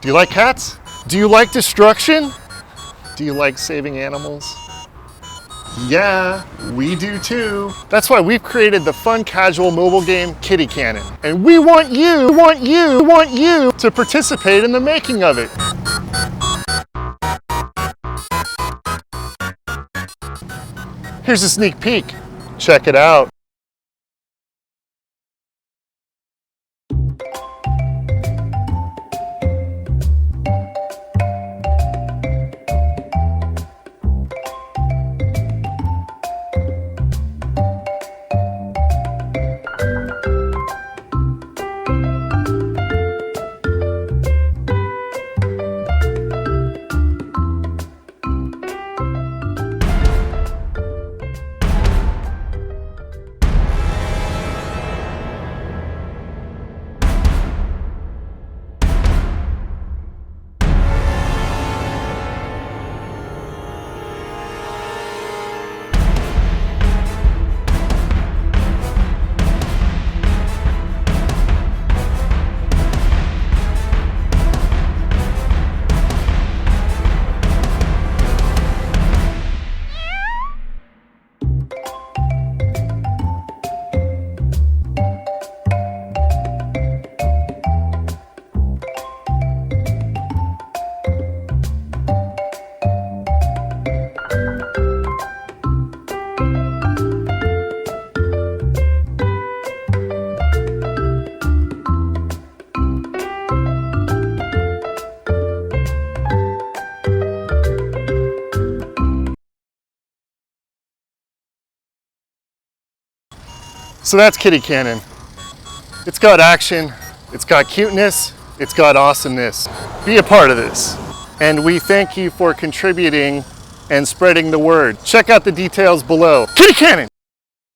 Do you like cats? Do you like destruction? Do you like saving animals? Yeah, we do too. That's why we've created the fun casual mobile game Kitty Cannon. And we want you to participate in the making of it. Here's a sneak peek. Check it out. So that's Kitty Cannon. It's got action, it's got cuteness, it's got awesomeness. Be a part of this. And we thank you for contributing and spreading the word. Check out the details below. Kitty Cannon!